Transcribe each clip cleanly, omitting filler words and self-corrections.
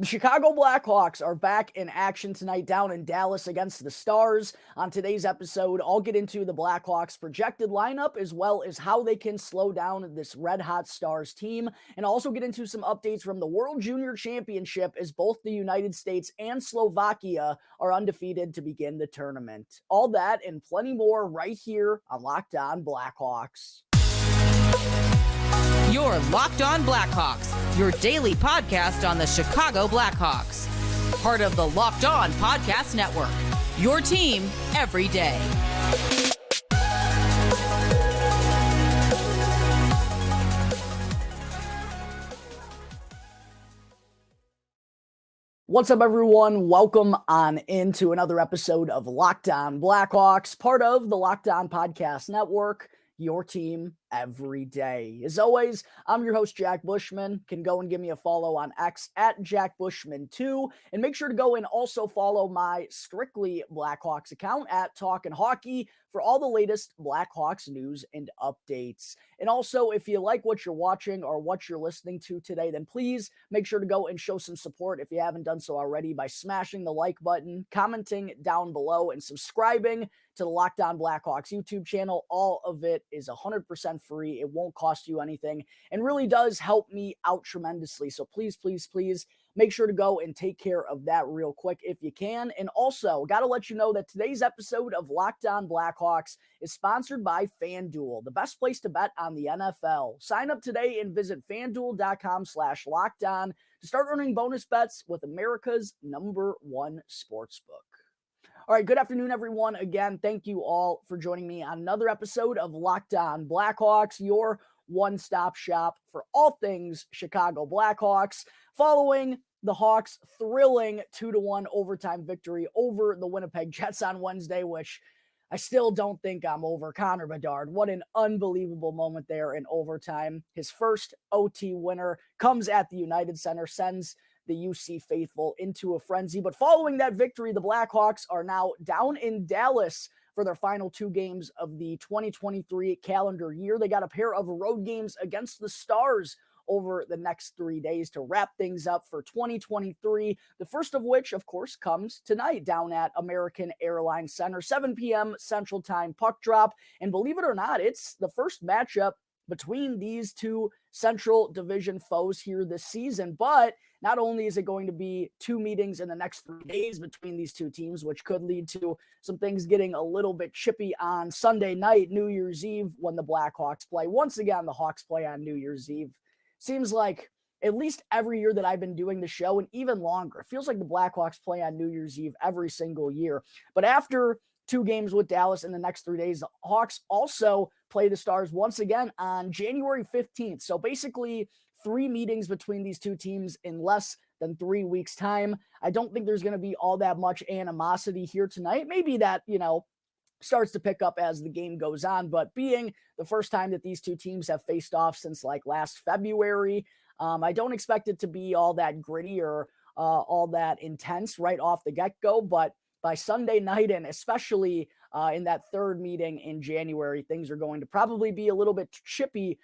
The Chicago Blackhawks are back in action tonight down in Dallas against the Stars. On today's episode, I'll get into the Blackhawks' projected lineup as well as how they can slow down this red-hot Stars team, and also get into some updates from the World Junior Championship as both the United States and Slovakia are undefeated to begin the tournament. All that and plenty more right here on Locked On Blackhawks. You're Locked On Blackhawks, your daily podcast on the Chicago Blackhawks. Part of the Locked On Podcast Network, your team every day. What's up, everyone? Welcome on into another episode of Locked On Blackhawks, part of the Locked On Podcast Network, your team every day. As always, I'm your host, Jack Bushman. Can go and give me a follow on X at Jack Bushman2, and make sure to go and also follow my Strictly Blackhawks account at Talkin' Hockey for all the latest Blackhawks news and updates. And also, if you like what you're watching or what you're listening to today, then please make sure to go and show some support if you haven't done so already by smashing the like button, commenting down below, and subscribing to the Locked On Blackhawks YouTube channel. All of it is 100% free. It won't cost you anything and really does help me out tremendously. So please, please, please make sure to go and take care of that real quick if you can. And also, got to let you know that today's episode of Locked On Blackhawks is sponsored by FanDuel, the best place to bet on the NFL. Sign up today and visit FanDuel.com/lockedon to start earning bonus bets with America's #1 sportsbook. All right, good afternoon, everyone. Again, thank you all for joining me on another episode of Locked On Blackhawks, your one-stop shop for all things Chicago Blackhawks, following the Hawks' thrilling 2-1 overtime victory over the Winnipeg Jets on Wednesday, which I still don't think I'm over. Connor Bedard, what an unbelievable moment there in overtime. His first OT winner comes at the United Center, sends the UC faithful into a frenzy. But following that victory, the Blackhawks are now down in Dallas for their final two games of the 2023 calendar year. They got a pair of road games against the Stars over the next 3 days to wrap things up for 2023. The first of which, of course, comes tonight down at American Airlines Center, 7 p.m. Central Time puck drop. And believe it or not, it's the first matchup between these two Central Division foes here this season. But not only is it going to be two meetings in the next 3 days between these two teams, which could lead to some things getting a little bit chippy on Sunday night, New Year's Eve, when the Blackhawks play. Once again, the Hawks play on New Year's Eve. Seems like at least every year that I've been doing the show, and even longer, it feels like the Blackhawks play on New Year's Eve every single year. But after two games with Dallas in the next 3 days, the Hawks also play the Stars once again on January 15th. So basically 3 meetings between these two teams in less than 3 weeks' time. I don't think there's going to be all that much animosity here tonight. Maybe that, starts to pick up as the game goes on, but being the first time that these two teams have faced off since like last February, I don't expect it to be all that gritty or all that intense right off the get-go, but by Sunday night, and especially in that third meeting in January, things are going to probably be a little bit chippy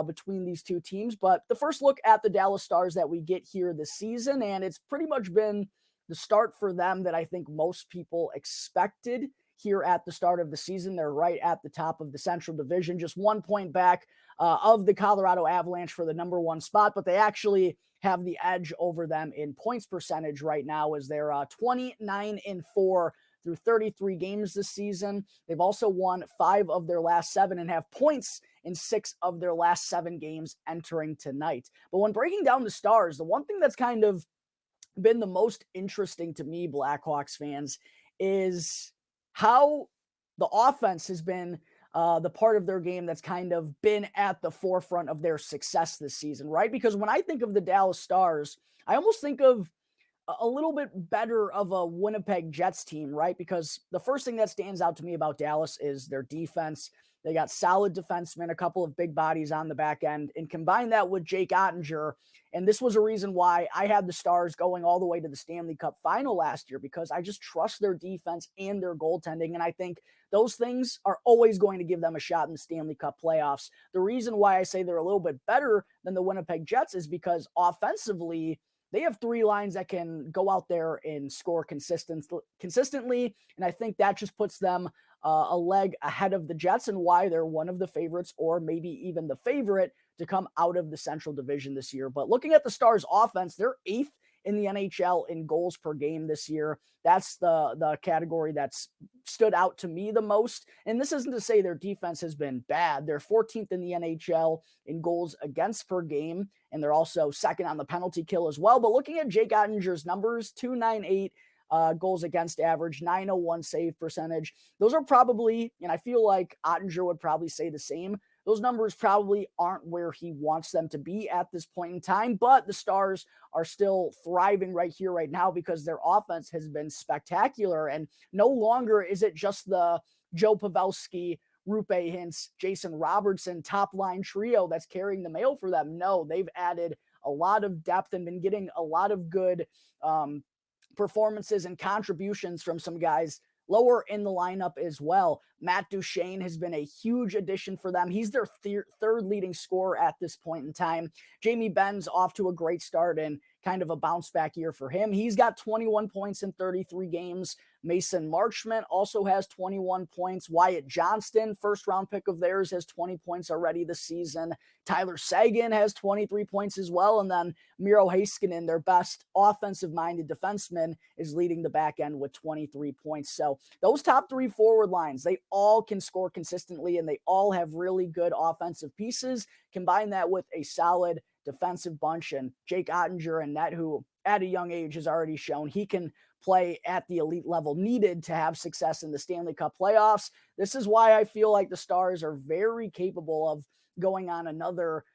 between these two teams. But the first look at the Dallas Stars that we get here this season, and it's pretty much been the start for them that I think most people expected here at the start of the season. They're right at the top of the Central Division, just 1 point back of the Colorado Avalanche for the #1 spot, but they actually have the edge over them in points percentage right now as they're 29-4 through 33 games this season. They've also won 5 of their last 7 and have points in 6 of their last 7 games entering tonight. But when breaking down the Stars, the one thing that's kind of been the most interesting to me, Blackhawks fans, is how the offense has been the part of their game that's kind of been at the forefront of their success this season, right? Because when I think of the Dallas Stars, I almost think of a little bit better of a Winnipeg Jets team, right? Because the first thing that stands out to me about Dallas is their defense. They got solid defensemen, a couple of big bodies on the back end, and combine that with Jake Ottinger. And this was a reason why I had the Stars going all the way to the Stanley Cup final last year, because I just trust their defense and their goaltending. And I think those things are always going to give them a shot in the Stanley Cup playoffs. The reason why I say they're a little bit better than the Winnipeg Jets is because offensively, they have three lines that can go out there and score consistently. And I think that just puts them a leg ahead of the Jets and why they're one of the favorites or maybe even the favorite to come out of the Central Division this year. But looking at the Stars offense, they're 8th in the NHL in goals per game this year. That's the category that's stood out to me the most. And this isn't to say their defense has been bad. They're 14th in the NHL in goals against per game, and they're also second on the penalty kill as well. But looking at Jake Ottinger's numbers, 298 goals against average, 901 save percentage. Those are probably, and I feel like Ottinger would probably say the same, those numbers probably aren't where he wants them to be at this point in time, but the Stars are still thriving right here, right now, because their offense has been spectacular. And no longer is it just the Joe Pavelski, Rupe Hintz, Jason Robertson top line trio that's carrying the mail for them. No, they've added a lot of depth and been getting a lot of good performances and contributions from some guys lower in the lineup as well. Matt Duchene has been a huge addition for them. He's their third leading scorer at this point in time. Jamie Benn's off to a great start and kind of a bounce back year for him. He's got 21 points in 33 games. Mason Marchment also has 21 points. Wyatt Johnston, first round pick of theirs, has 20 points already this season. Tyler Seguin has 23 points as well. And then Miro Heiskanen, their best offensive-minded defenseman, is leading the back end with 23 points. So those top three forward lines, they all can score consistently, and they all have really good offensive pieces. Combine that with a solid defensive bunch, and Jake Ottinger and net, who at a young age has already shown he can play at the elite level needed to have success in the Stanley Cup playoffs. This is why I feel like the Stars are very capable of going on another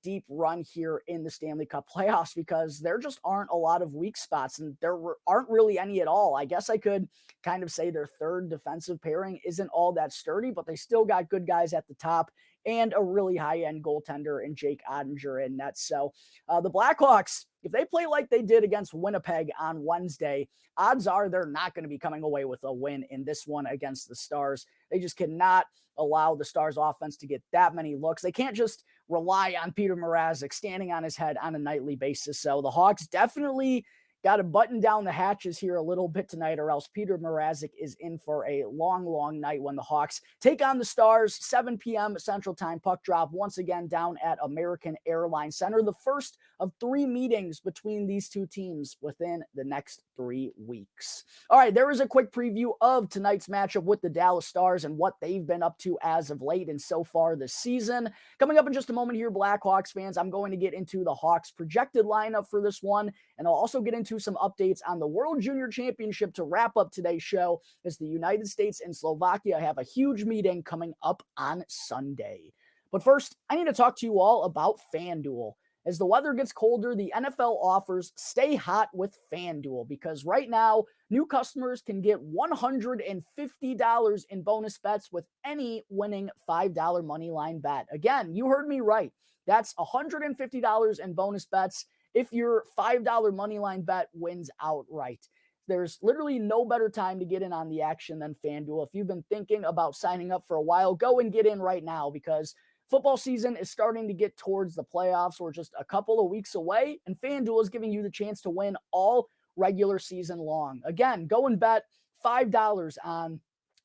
deep run here in the Stanley Cup playoffs, because there just aren't a lot of weak spots, and there aren't really any at all. I guess I could kind of say their third defensive pairing isn't all that sturdy, but they still got good guys at the top and a really high-end goaltender in Jake Ottinger in net. So the Blackhawks, if they play like they did against Winnipeg on Wednesday, odds are they're not going to be coming away with a win in this one against the Stars. They just cannot allow the Stars offense to get that many looks. They can't just rely on Peter Mrazek standing on his head on a nightly basis. So the Hawks definitely got to button down the hatches here a little bit tonight, or else Peter Mrazek is in for a long, long night when the Hawks take on the Stars. 7 p.m. Central Time puck drop once again down at American Airlines Center. The first of 3 meetings between these two teams within the next 3 weeks. All right, there is a quick preview of tonight's matchup with the Dallas Stars and what they've been up to as of late and so far this season. Coming up in just a moment here, Blackhawks fans, I'm going to get into the Hawks projected lineup for this one, and I'll also get into some updates on the World Junior Championship to wrap up today's show, as the United States and Slovakia have a huge meeting coming up on Sunday. But first, I need to talk to you all about FanDuel. As the weather gets colder, the NFL offers stay hot with FanDuel, because right now, new customers can get $150 in bonus bets with any winning $5 moneyline bet. Again, you heard me right. That's $150 in bonus bets if your $5 moneyline bet wins outright. There's literally no better time to get in on the action than FanDuel. If you've been thinking about signing up for a while, go and get in right now, because football season is starting to get towards the playoffs. We're just a couple of weeks away, and FanDuel is giving you the chance to win all regular season long. Again, go and bet $5 on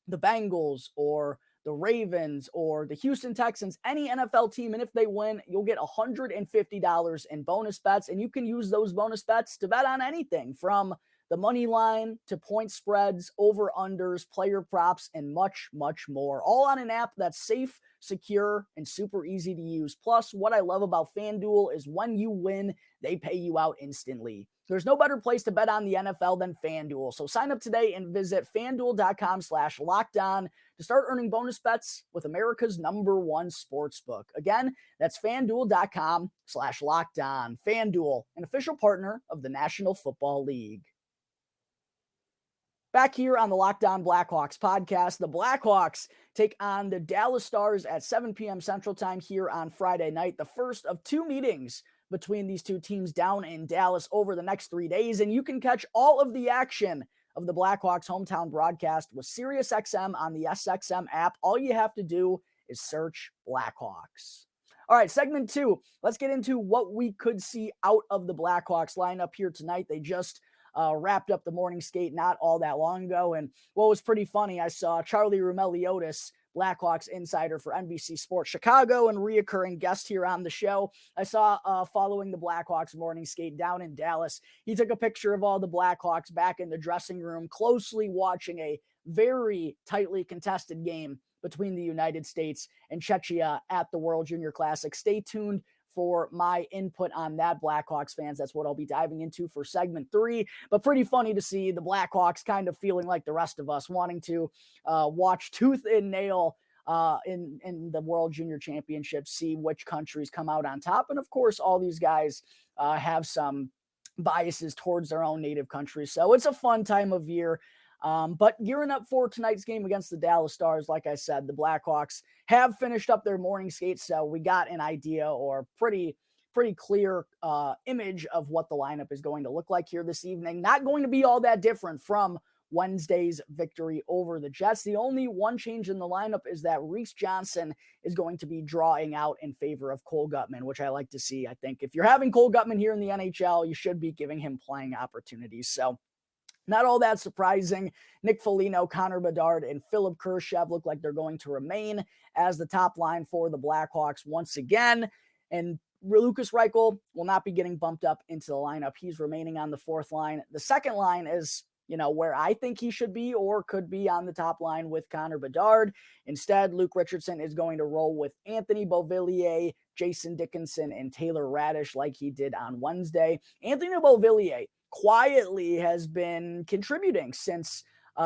the Bengals or the Ravens or the Houston Texans, any NFL team, and if they win, you'll get $150 in bonus bets, and you can use those bonus bets to bet on anything from the money line to point spreads, over-unders, player props, and much, much more. All on an app that's safe, secure, and super easy to use. Plus, what I love about FanDuel is when you win, they pay you out instantly. There's no better place to bet on the NFL than FanDuel. So sign up today and visit FanDuel.com/lockedon to start earning bonus bets with America's #1 sportsbook. Again, that's FanDuel.com/lockedon. FanDuel, an official partner of the National Football League. Back here on the Locked On Blackhawks podcast, the Blackhawks take on the Dallas Stars at 7 p.m. Central Time here on Friday night, the first of 2 meetings between these two teams down in Dallas over the next 3 days, and you can catch all of the action of the Blackhawks hometown broadcast with SiriusXM on the SXM app. All you have to do is search Blackhawks. All right, segment 2. Let's get into what we could see out of the Blackhawks lineup here tonight. They just wrapped up the morning skate not all that long ago. And what was pretty funny, I saw Charlie Roumeliotis, Blackhawks insider for NBC Sports Chicago and reoccurring guest here on the show. I saw following the Blackhawks morning skate down in Dallas. He took a picture of all the Blackhawks back in the dressing room, closely watching a very tightly contested game between the United States and Czechia at the World Junior Classic. Stay tuned for my input on that, Blackhawks fans. That's what I'll be diving into for segment 3. But pretty funny to see the Blackhawks kind of feeling like the rest of us, wanting to watch tooth and nail in the World Junior Championship, see which countries come out on top. And of course, all these guys have some biases towards their own native countries. So it's a fun time of year. But gearing up for tonight's game against the Dallas Stars, like I said, the Blackhawks have finished up their morning skates, so we got an idea or pretty clear image of what the lineup is going to look like here this evening. Not going to be all that different from Wednesday's victory over the Jets. The only one change in the lineup is that Reese Johnson is going to be drawing out in favor of Cole Gutman, which I like to see. I think if you're having Cole Gutman here in the NHL, you should be giving him playing opportunities. So not all that surprising. Nick Foligno, Connor Bedard, and Philip Kurashev look like they're going to remain as the top line for the Blackhawks once again. And Lukas Reichel will not be getting bumped up into the lineup. He's remaining on the fourth line. The second line is, where I think he should be or could be on the top line with Connor Bedard. Instead, Luke Richardson is going to roll with Anthony Beauvillier, Jason Dickinson, and Taylor Radish like he did on Wednesday. Anthony Beauvillier quietly has been contributing since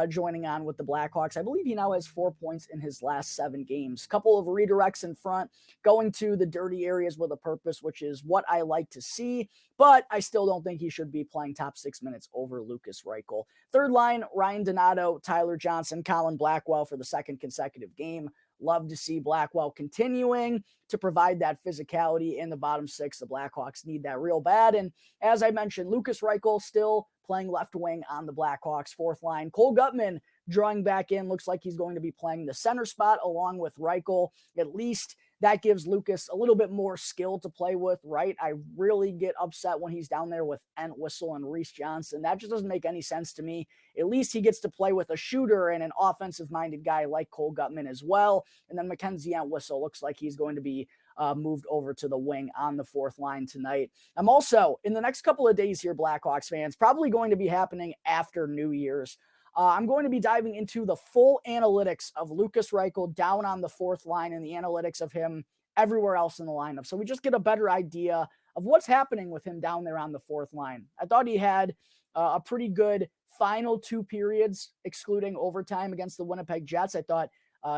joining on with the Blackhawks. I believe he now has 4 points in his last 7 games. Couple of redirects in front, going to the dirty areas with a purpose, which is what I like to see. But I still don't think he should be playing top 6 minutes over Lukas Reichel. Third line, Ryan Donato, Tyler Johnson, Colin Blackwell for the second consecutive game. Love to see Blackwell continuing to provide that physicality in the bottom 6. The Blackhawks need that real bad. And as I mentioned, Lukas Reichel still playing left wing on the Blackhawks fourth line. Cole Gutman drawing back in. Looks like he's going to be playing the center spot along with Reichel. At least that gives Lukas a little bit more skill to play with, right? I really get upset when he's down there with Entwistle and Reese Johnson. That just doesn't make any sense to me. At least he gets to play with a shooter and an offensive-minded guy like Cole Gutman as well. And then Mackenzie Entwistle looks like he's going to be moved over to the wing on the fourth line tonight. I'm also, in the next couple of days here, Blackhawks fans, probably going to be happening after New Year's. I'm going to be diving into the full analytics of Lukas Reichel down on the fourth line and the analytics of him everywhere else in the lineup. So we just get a better idea of what's happening with him down there on the fourth line. I thought he had a pretty good final 2 periods, excluding overtime against the Winnipeg Jets. I thought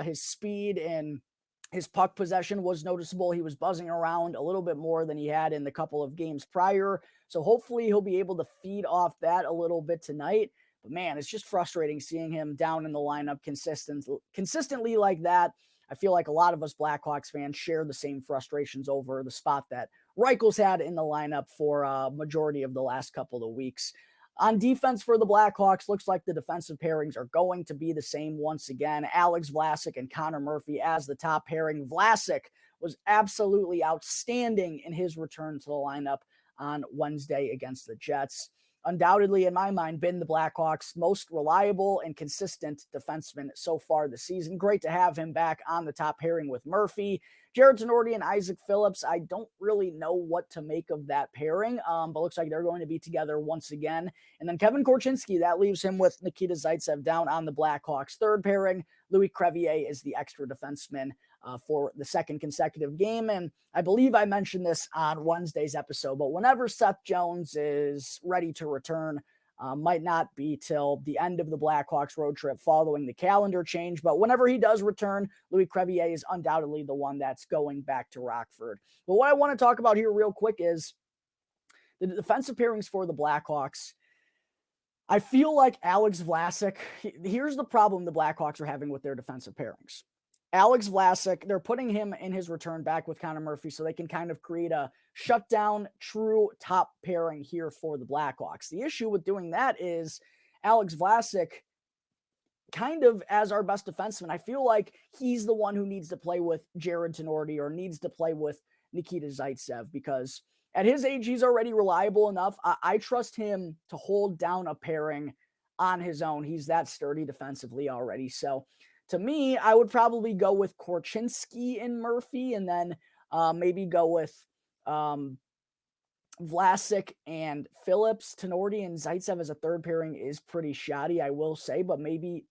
his speed and his puck possession was noticeable. He was buzzing around a little bit more than he had in the couple of games prior. So hopefully he'll be able to feed off that a little bit tonight. But man, it's just frustrating seeing him down in the lineup consistently like that. I feel like a lot of us Blackhawks fans share the same frustrations over the spot that Reichel's had in the lineup for a majority of the last couple of weeks. On defense for the Blackhawks, looks like the defensive pairings are going to be the same once again. Alex Vlasic and Connor Murphy as the top pairing. Vlasic was absolutely outstanding in his return to the lineup on Wednesday against the Jets. Undoubtedly, in my mind, been the Blackhawks' most reliable and consistent defenseman so far this season. Great to have him back on the top pairing with Murphy. Jared Tenorti and Isaac Phillips, I don't really know what to make of that pairing, but looks like they're going to be together once again. And then Kevin Korchinski, that leaves him with Nikita Zaitsev down on the Blackhawks' third pairing. Louis Crevier is the extra defenseman for the second consecutive game. And I believe I mentioned this on Wednesday's episode, but whenever Seth Jones is ready to return, might not be till the end of the Blackhawks road trip following the calendar change. But whenever he does return, Louis Crevier is undoubtedly the one that's going back to Rockford. But what I want to talk about here real quick is the defensive pairings for the Blackhawks. I feel like Alex Vlasic, here's the problem the Blackhawks are having with their defensive pairings. Alex Vlasic, they're putting him in his return back with Connor Murphy so they can kind of create a shutdown, true top pairing here for the Blackhawks. The issue with doing that is Alex Vlasic, kind of as our best defenseman, I feel like he's the one who needs to play with Jared Tenorti or needs to play with Nikita Zaitsev, because at his age, he's already reliable enough. I trust him to hold down a pairing on his own. He's that sturdy defensively already. So to me, I would probably go with Korchinski and Murphy, and then maybe go with Vlasic and Phillips. Tenorti and Zaitsev as a third pairing is pretty shoddy, I will say, but maybe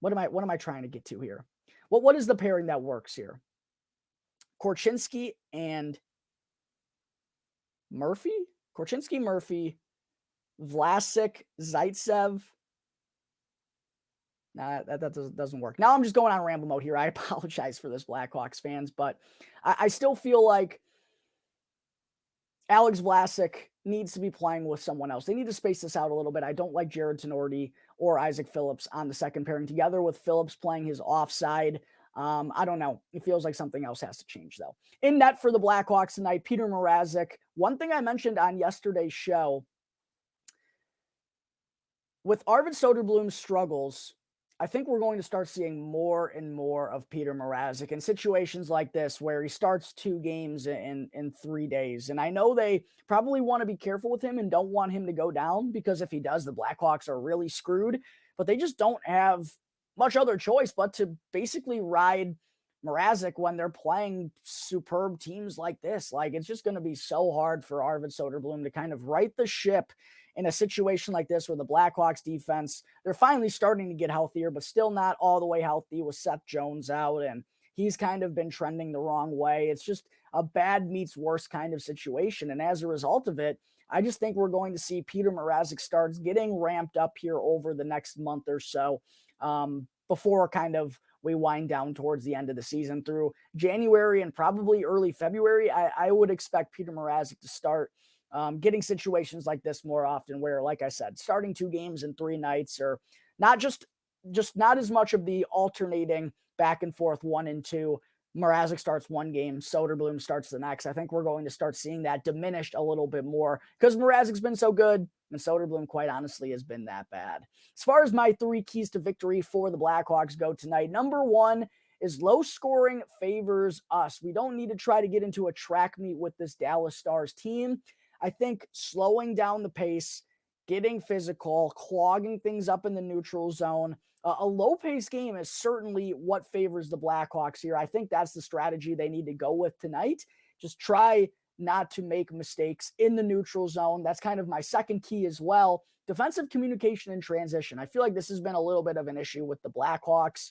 what am I trying to get to here? What is the pairing that works here? Korchinski and Murphy? Korchinski, Murphy, Vlasic, Zaitsev. Nah, that doesn't work. Now I'm just going on ramble mode here. I apologize for this, Blackhawks fans, but I still feel like Alex Vlasic needs to be playing with someone else. They need to space this out a little bit. I don't like Jared Tenorti or Isaac Phillips on the second pairing together with Phillips playing his offside. I don't know. It feels like something else has to change, though. In net for the Blackhawks tonight, Peter Mrazek. One thing I mentioned on yesterday's show, with Arvid Soderblom's struggles, I think we're going to start seeing more and more of Peter Mrazek in situations like this where he starts 2 games in 3 days. And I know they probably want to be careful with him and don't want him to go down, because if he does, the Blackhawks are really screwed. But they just don't have much other choice but to basically ride Mrazek when they're playing superb teams like this. Like, it's just going to be so hard for Arvid Soderblom to kind of right the ship in a situation like this where the Blackhawks defense, they're finally starting to get healthier, but still not all the way healthy with Seth Jones out, and he's kind of been trending the wrong way. It's just a bad meets worse kind of situation, and as a result of it, I just think we're going to see Peter Mrazek starts getting ramped up here over the next month or so, before kind of we wind down towards the end of the season through January and probably early February. I would expect Peter Mrazek to start getting situations like this more often, where, like I said, starting 2 games in 3 nights, or not just not as much of the alternating back and forth 1 and 2. Mrazek starts 1 game, Soderblom starts the next. I think we're going to start seeing that diminished a little bit more because Mrazek's been so good and Soderblom, quite honestly, has been that bad. As far as my 3 keys to victory for the Blackhawks go tonight, number 1 is low scoring favors us. We don't need to try to get into a track meet with this Dallas Stars team. I think slowing down the pace, getting physical, clogging things up in the neutral zone, a low-paced game is certainly what favors the Blackhawks here. I think that's the strategy they need to go with tonight. Just try not to make mistakes in the neutral zone. That's kind of my second key as well. Defensive communication and transition. I feel like this has been a little bit of an issue with the Blackhawks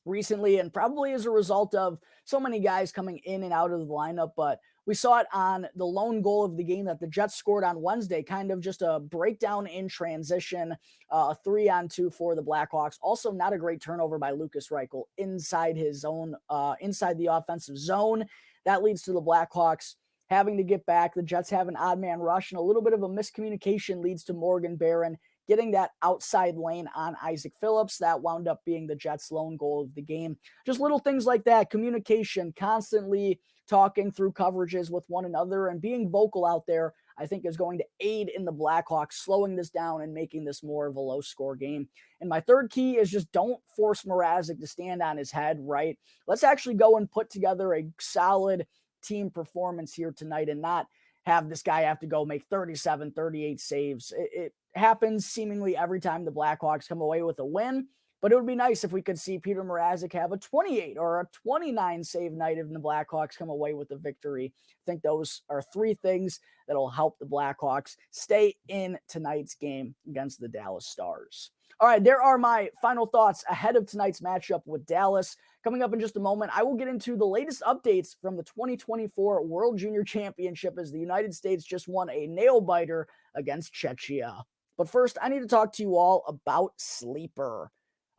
recently, and probably as a result of so many guys coming in and out of the lineup, but we saw it on the lone goal of the game that the Jets scored on Wednesday, kind of just a breakdown in transition, a 3-on-2 for the Blackhawks. Also, not a great turnover by Lucas Reichel inside his own, inside the offensive zone. That leads to the Blackhawks having to get back. The Jets have an odd man rush, and a little bit of a miscommunication leads to Morgan Barron getting that outside lane on Isaac Phillips. That wound up being the Jets' lone goal of the game. Just little things like that, communication, constantly talking through coverages with one another and being vocal out there, I think is going to aid in the Blackhawks slowing this down and making this more of a low-score game. And my third key is just don't force Mrazek to stand on his head, right? Let's actually go and put together a solid team performance here tonight and not have this guy have to go make 37, 38 saves. It happens seemingly every time the Blackhawks come away with a win, but it would be nice if we could see Peter Mrazek have a 28 or a 29 save night if the Blackhawks come away with a victory. I think those are 3 things that'll help the Blackhawks stay in tonight's game against the Dallas Stars. All right, there are my final thoughts ahead of tonight's matchup with Dallas. Coming up in just a moment, I will get into the latest updates from the 2024 World Junior Championship as the United States just won a nail-biter against Czechia. But first, I need to talk to you all about Sleeper.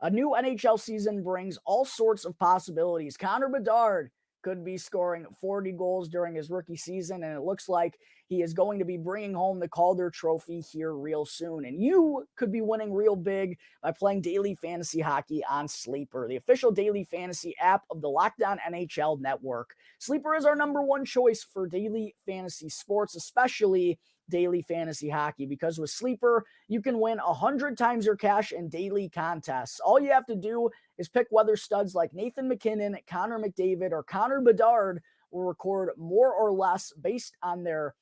A new NHL season brings all sorts of possibilities. Connor Bedard could be scoring 40 goals during his rookie season, and it looks like he is going to be bringing home the Calder Trophy here real soon. And you could be winning real big by playing daily fantasy hockey on Sleeper, the official daily fantasy app of the Locked On NHL Network. Sleeper is our number 1 choice for daily fantasy sports, especially daily fantasy hockey, because with Sleeper, you can win 100 times your cash in daily contests. All you have to do is pick whether studs like Nathan McKinnon, Connor McDavid, or Connor Bedard will record more or less based on their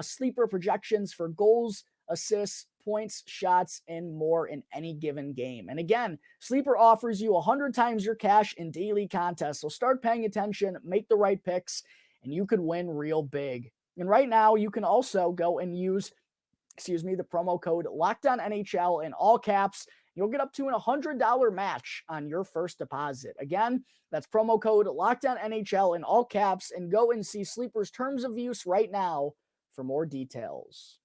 sleeper projections for goals, assists, points, shots, and more in any given game. And again, Sleeper offers you 100 times your cash in daily contests. So start paying attention, make the right picks, and you could win real big. And right now, you can also go and use, the promo code LOCKEDONNHL in all caps. You'll get up to a $100 match on your first deposit. Again, that's promo code LOCKEDONNHL in all caps, and go and see Sleeper's terms of use right now for more details.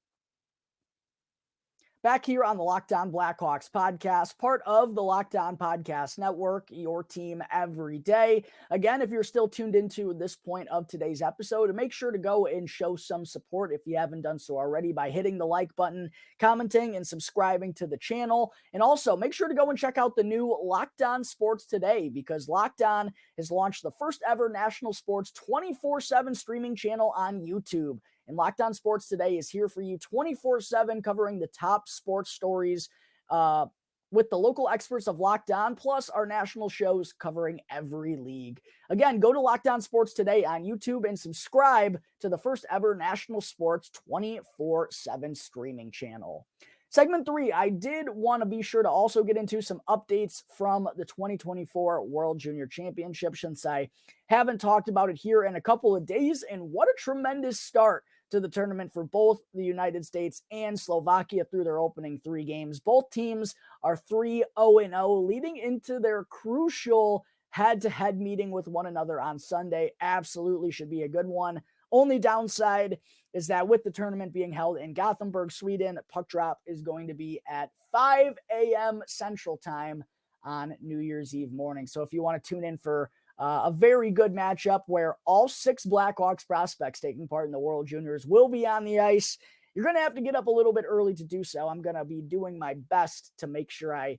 Back here on the Locked On Blackhawks podcast, part of the Locked On Podcast Network, your team every day. Again, if you're still tuned into this point of today's episode, make sure to go and show some support if you haven't done so already by hitting the like button, commenting, and subscribing to the channel. And also, make sure to go and check out the new Locked On Sports Today, because Locked On has launched the first ever national sports 24/7 streaming channel on YouTube. And Locked On Sports Today is here for you 24/7, covering the top sports stories with the local experts of Locked On, plus our national shows covering every league. Again, go to Locked On Sports Today on YouTube and subscribe to the first ever national sports 24/7 streaming channel. Segment 3, I did want to be sure to also get into some updates from the 2024 World Junior Championship, since I haven't talked about it here in a couple of days. And what a tremendous start to the tournament for both the United States and Slovakia through their opening 3 games. Both teams are 3-0-0, leading into their crucial head-to-head meeting with one another on Sunday. Absolutely should be a good one. Only downside is that with the tournament being held in Gothenburg, Sweden, puck drop is going to be at 5 a.m. Central Time on New Year's Eve morning. So if you want to tune in for a very good matchup where all 6 Blackhawks prospects taking part in the World Juniors will be on the ice, you're going to have to get up a little bit early to do so. I'm going to be doing my best to make sure I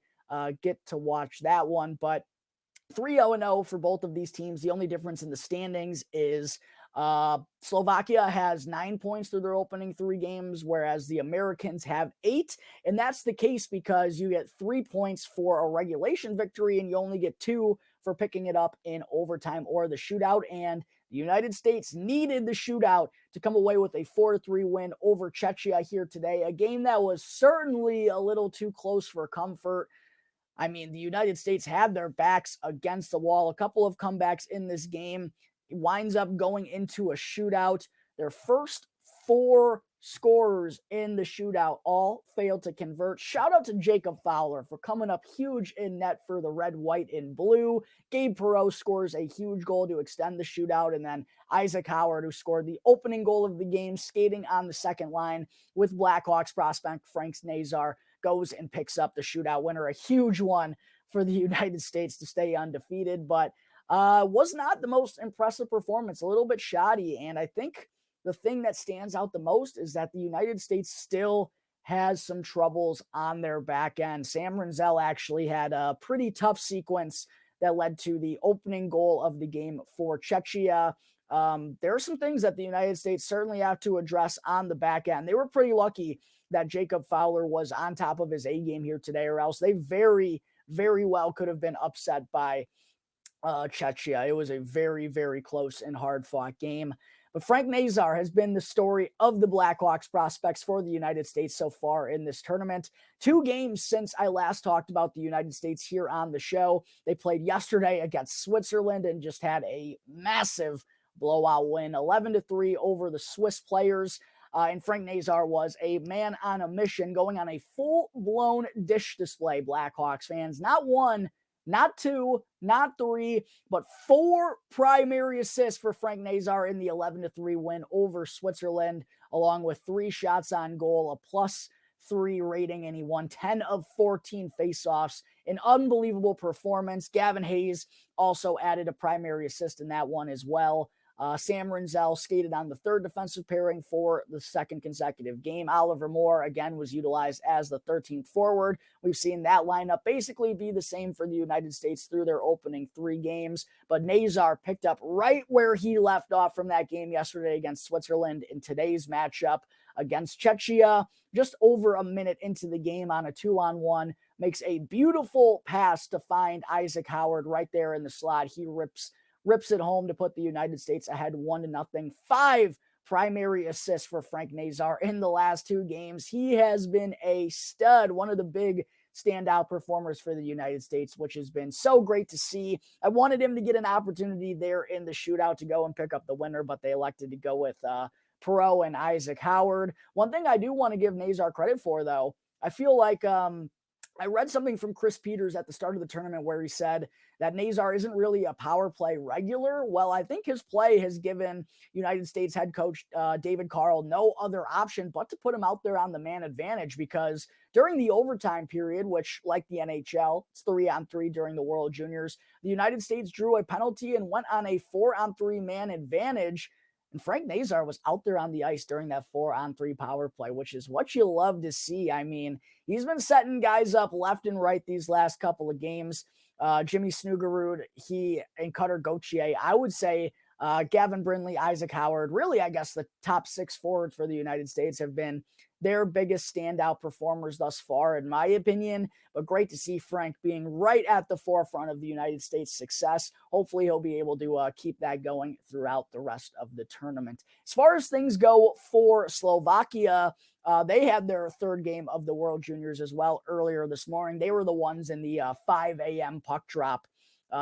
get to watch that one. But 3-0-0 for both of these teams. The only difference in the standings is Slovakia has 9 points through their opening 3 games, whereas the Americans have 8. And that's the case because you get 3 points for a regulation victory, and you only get 2 for picking it up in overtime or the shootout. And the United States needed the shootout to come away with a 4-3 win over Czechia here today, a game that was certainly a little too close for comfort. I mean, the United States had their backs against the wall. A couple of comebacks in this game. It winds up going into a shootout. Their first 4 scorers in the shootout all failed to convert. Shout out to Jacob Fowler for coming up huge in net for the red, white, and blue. Gabe Perreault scores a huge goal to extend the shootout. And then Isaac Howard, who scored the opening goal of the game, skating on the second line with Blackhawks prospect Frank Nazar, goes and picks up the shootout winner. A huge one for the United States to stay undefeated, but was not the most impressive performance, a little bit shoddy. And I think the thing that stands out the most is that the United States still has some troubles on their back end. Sam Rinzel actually had a pretty tough sequence that led to the opening goal of the game for Czechia. There are some things that the United States certainly have to address on the back end. They were pretty lucky that Jacob Fowler was on top of his A game here today, or else they very, very well could have been upset by Czechia. It was a very, very close and hard-fought game. But Frank Nazar has been the story of the Blackhawks prospects for the United States so far in this tournament. 2 games since I last talked about the United States here on the show. They played yesterday against Switzerland and just had a massive blowout win, 11-3 over the Swiss players. And Frank Nazar was a man on a mission, going on a full-blown dish display, Blackhawks fans. Not 1, not 2, not 3, but 4 primary assists for Frank Nazar in the 11-3 win over Switzerland, along with 3 shots on goal, a +3 rating, and he won 10 of 14 faceoffs. An unbelievable performance. Gavin Hayes also added a primary assist in that one as well. Sam Rinzel skated on the 3rd defensive pairing for the 2nd consecutive game. Oliver Moore, again, was utilized as the 13th forward. We've seen that lineup basically be the same for the United States through their opening 3 games, but Nazar picked up right where he left off from that game yesterday against Switzerland in today's matchup against Czechia. Just over a minute into the game on a 2-on-1, makes a beautiful pass to find Isaac Howard right there in the slot. He rips rips it home to put the United States ahead 1-0. 5 primary assists for Frank Nazar in the last 2 games. He has been a stud, one of the big standout performers for the United States, which has been so great to see. I wanted him to get an opportunity there in the shootout to go and pick up the winner, but they elected to go with Perot and Isaac Howard. One thing I do want to give Nazar credit for, though, I feel like I read something from Chris Peters at the start of the tournament where he said that Nazar isn't really a power play regular. Well, I think his play has given United States head coach David Carl no other option but to put him out there on the man advantage, because during the overtime period, which like the NHL, it's 3-on-3 during the World Juniors, the United States drew a penalty and went on a 4-on-3 man advantage. And Frank Nazar was out there on the ice during that 4-on-3 power play, which is what you love to see. I mean, he's been setting guys up left and right these last couple of games. Jimmy Snugarud, and Cutter Gauthier. I would say Gavin Brindley, Isaac Howard, really, I guess the top 6 forwards for the United States have been their biggest standout performers thus far, in my opinion. But great to see Frank being right at the forefront of the United States' success. Hopefully he'll be able to keep that going throughout the rest of the tournament. As far as things go for Slovakia, they had their 3rd game of the World Juniors as well earlier this morning. They were the ones in the 5 a.m. puck drop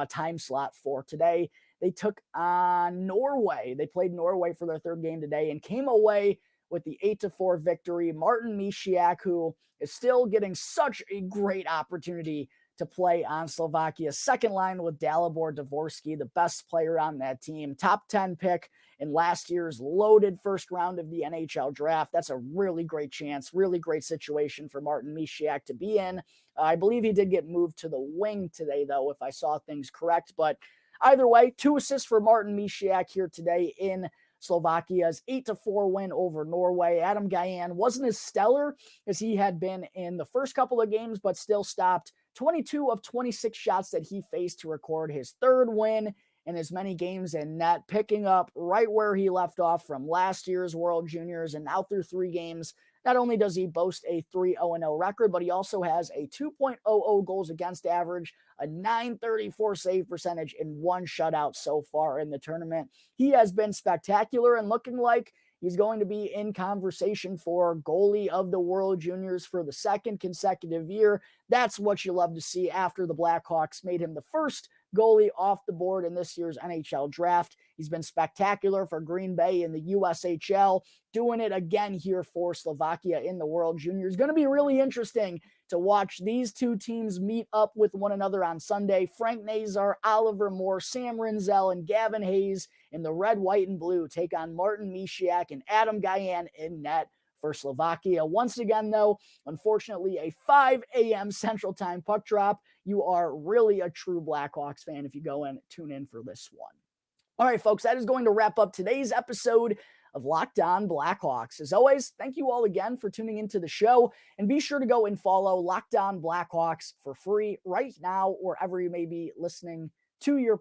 time slot for today. They took on Norway. They played Norway for their 3rd game today and came away with the 8-4 victory. Martin Misiak, who is still getting such a great opportunity to play on Slovakia's second line with Dalibor Dvorsky, the best player on that team, top 10 pick in last year's loaded first round of the NHL draft. That's a really great chance, really great situation for Martin Misiak to be in. I believe he did get moved to the wing today, though, if I saw things correct. But either way, 2 assists for Martin Misiak here today in Slovakia's 8-4 win over Norway. Adam Gajan wasn't as stellar as he had been in the first couple of games, but still stopped 22 of 26 shots that he faced to record his 3rd win in as many games in net, picking up right where he left off from last year's World Juniors. And now through 3 games, not only does he boast a 3-0-0 record, but he also has a 2.00 goals against average, a .934 save percentage, and 1 shutout so far in the tournament. He has been spectacular and looking like he's going to be in conversation for goalie of the World Juniors for the 2nd consecutive year. That's what you love to see after the Blackhawks made him the first goalie off the board in this year's NHL draft. He's been spectacular for Green Bay in the USHL, doing it again here for Slovakia in the World Juniors. Going to be really interesting to watch these 2 teams meet up with one another on Sunday. Frank Nazar, Oliver Moore, Sam Rinzel, and Gavin Hayes in the red, white, and blue take on Martin Misiak and Adam Gajan in net for Slovakia. Once again, though, unfortunately, a 5 a.m. Central Time puck drop. You are really a true Blackhawks fan if you go and tune in for this one. All right, folks, that is going to wrap up today's episode of Locked On Blackhawks. As always, thank you all again for tuning into the show, and be sure to go and follow Locked On Blackhawks for free right now, wherever you may be listening to your,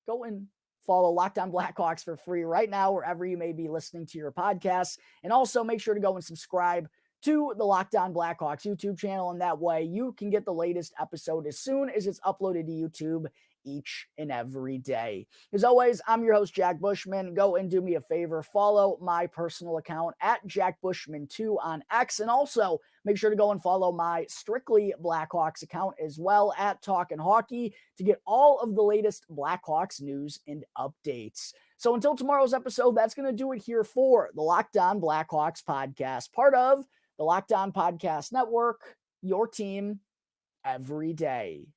go and follow Locked On Blackhawks for free right now, wherever you may be listening to your podcasts. And also make sure to go and subscribe to the Locked On Blackhawks YouTube channel. And that way you can get the latest episode as soon as it's uploaded to YouTube each and every day. As always, I'm your host, Jack Bushman. Go and do me a favor. Follow my personal account at Jack Bushman2 on X. And also make sure to go and follow my Strictly Blackhawks account as well at Talkin' Hockey to get all of the latest Blackhawks news and updates. So until tomorrow's episode, that's going to do it here for the Locked On Blackhawks podcast, part of the Locked On Podcast Network, your team every day.